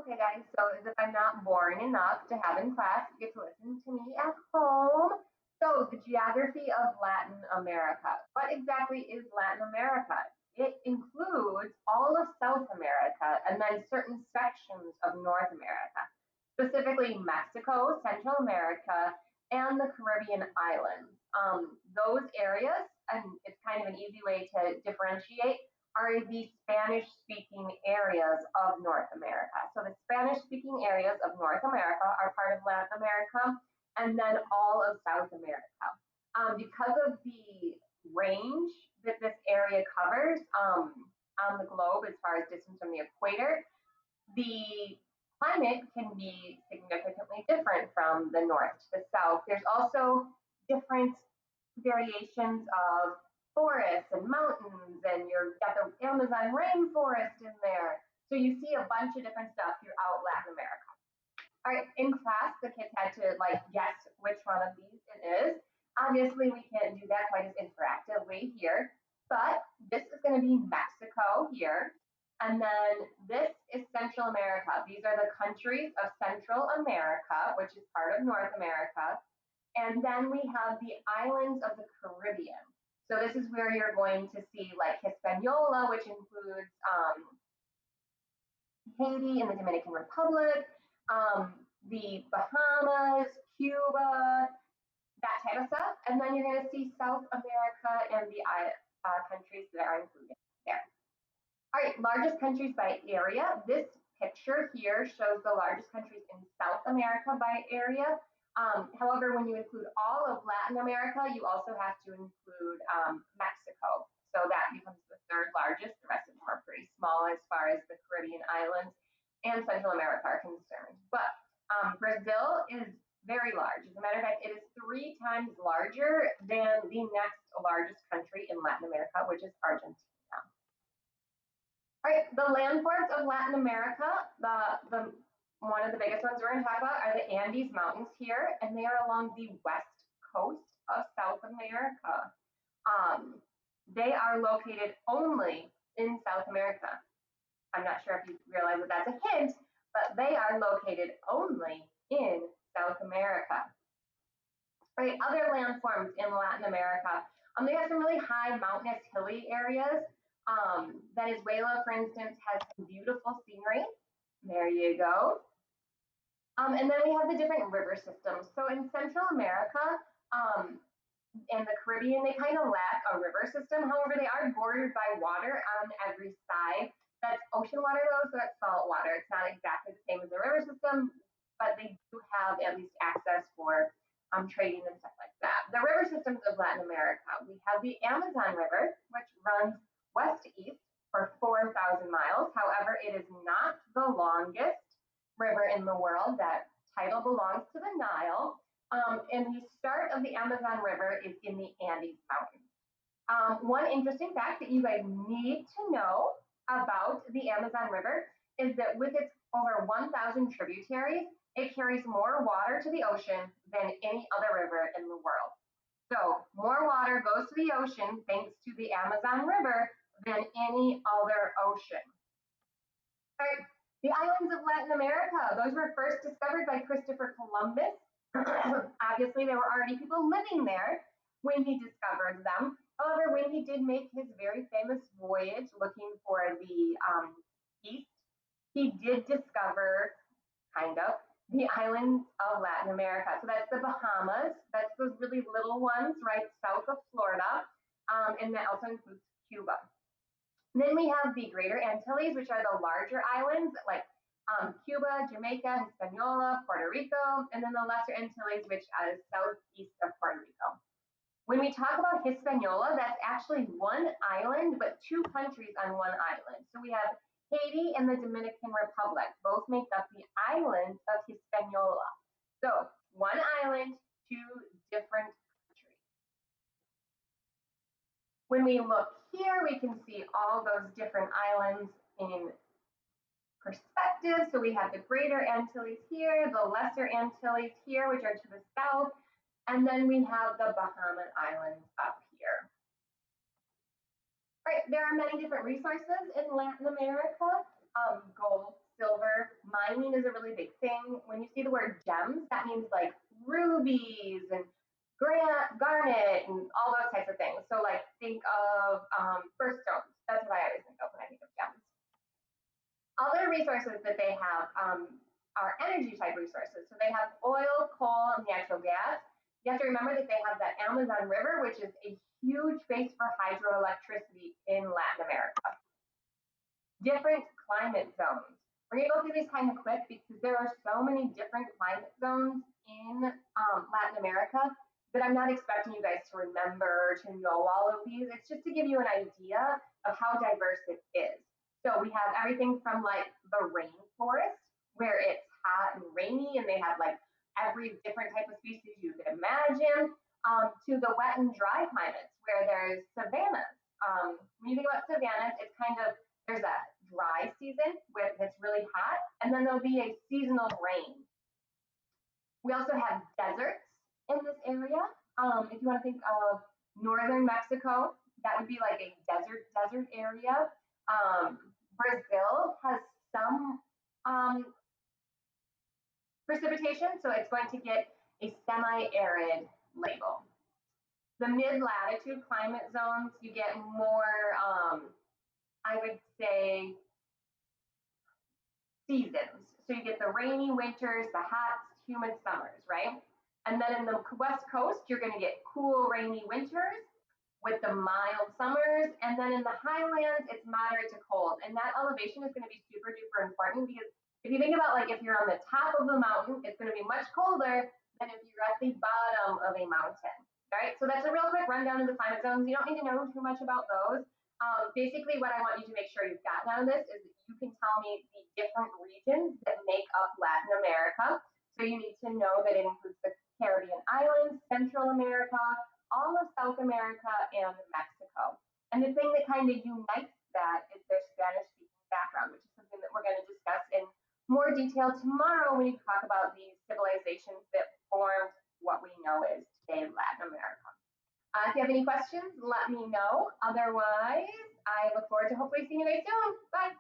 Okay, guys, so as if I'm not boring enough to have in class, you get to listen to me at home. So, the geography of Latin America. What exactly is Latin America? It includes all of South America and then certain sections of North America, specifically Mexico, Central America, and the Caribbean islands. Those areas, and it's kind of an easy way to differentiate, are the Spanish speaking areas of North America. So the Spanish speaking areas of North America are part of Latin America, and then all of South America. Because of the range that this area covers on the globe as far as distance from the equator, the climate can be significantly different from the north to the south. There's also different variations of forests and mountains, and you've got the Amazon rainforest in there. So you see a bunch of different stuff throughout Latin America. All right, in class, the kids had to guess which one of these it is. Obviously, we can't do that quite as interactively here, but this is going to be Mexico here. And then this is Central America. These are the countries of Central America, which is part of North America. And then we have the islands of the Caribbean. So this is where you're going to see Hispaniola, which includes Haiti and the Dominican Republic, the Bahamas, Cuba, that type of stuff. And then you're going to see South America and the countries that are included there. All right, largest countries by area. This picture here shows the largest countries in South America by area. However, when you include all of Latin America, you also have to include Mexico. So that becomes the third largest. The rest of them are pretty small as far as the Caribbean islands and Central America are concerned. But Brazil is very large. As a matter of fact, it is 3 times larger than the next largest country in Latin America, which is Argentina. All right, the landforms of Latin America, the one of the biggest ones we're going to talk about are the Andes Mountains here, and they are along the west coast of South America. They are located only in South America. I'm not sure if you realize that that's a hint, but they are located only in South America. Right, other landforms in Latin America, they have some really high mountainous hilly areas. Venezuela, for instance, has some beautiful scenery. There you go. And then we have the different river systems. So in Central America and the Caribbean, they kind of lack a river system. However, they are bordered by water on every side. That's ocean water though, so that's salt water. It's not exactly the same as a river system, but they do have at least access for trading and stuff like that. The river systems of Latin America, we have the Amazon River, which runs west to east for 4,000 miles. However, it is not the longest river in the world. That title belongs to the Nile. And the start of the Amazon River is in the Andes Mountains. One interesting fact that you guys need to know about the Amazon River is that with its over 1,000 tributaries, it carries more water to the ocean than any other river in the world. So more water goes to the ocean thanks to the Amazon River than any other ocean. All right, the islands of Latin America, those were first discovered by Christopher Columbus. Obviously, there were already people living there when he discovered them. However, when he did make his very famous voyage looking for the east, he did discover, the islands of Latin America. So that's the Bahamas. That's those really little ones right south of Florida. And that also includes Cuba. And then we have the Greater Antilles, which are the larger islands like Cuba, Jamaica, Hispaniola, Puerto Rico, and then the Lesser Antilles, which is southeast of Puerto Rico. When we talk about Hispaniola, that's actually one island, but 2 countries on one island. So we have Haiti and the Dominican Republic. Both make up the island of Hispaniola. So 1 island, 2 different countries. When we look here, we can see all those different islands in perspective. So we have the Greater Antilles here, the Lesser Antilles here, which are to the south, and then we have the Bahama Islands up here. All right, there are many different resources in Latin America, gold, silver, mines diamine is a really big thing. When you see the word gems, that means like rubies and garnet and all those types of things. So like think of birthstones. That's what I always think of when I think of gems. Other resources that they have are energy type resources. So they have oil, coal, and natural gas. You have to remember that they have that Amazon River, which is a huge base for hydroelectricity in Latin America. Different climate zones. We're going to go through these kind of quick because there are so many different climate zones in Latin America that I'm not expecting you guys to remember, to know all of these. It's just to give you an idea of how diverse it is. So we have everything from like the rainforest, where it's hot and rainy and they have like every different type of species you could imagine, to the wet and dry climates where there's savannas. When you think about savannas, it's kind of, there's a dry season where it's really hot, and then there'll be a seasonal rain. We also have deserts in this area. If you want to think of northern Mexico, that would be like a desert area. Brazil has some precipitation, so it's going to get a semi-arid label. The mid-latitude climate zones, you get more, I would say, seasons. So you get the rainy winters, the hot, humid summers, right? And then in the west coast, you're going to get cool, rainy winters with the mild summers. And then in the highlands, it's moderate to cold. And that elevation is going to be super duper important because if you think about like if you're on the top of the mountain, it's going to be much colder than if you're at the bottom of a mountain, right? So that's a real quick rundown of the climate zones. You don't need to know too much about those. Basically, what I want you to make sure you've gotten out of this is that you can tell me the different regions that make up Latin America. So you need to know that it includes the Caribbean islands, Central America, all of South America, and Mexico. And the thing that kind of unites that is their Spanish-speaking background, which is something that we're going to discuss in more detail tomorrow when we talk about the civilizations that formed what we know is today Latin America. If you have any questions, let me know. Otherwise, I look forward to hopefully seeing you guys soon. Bye.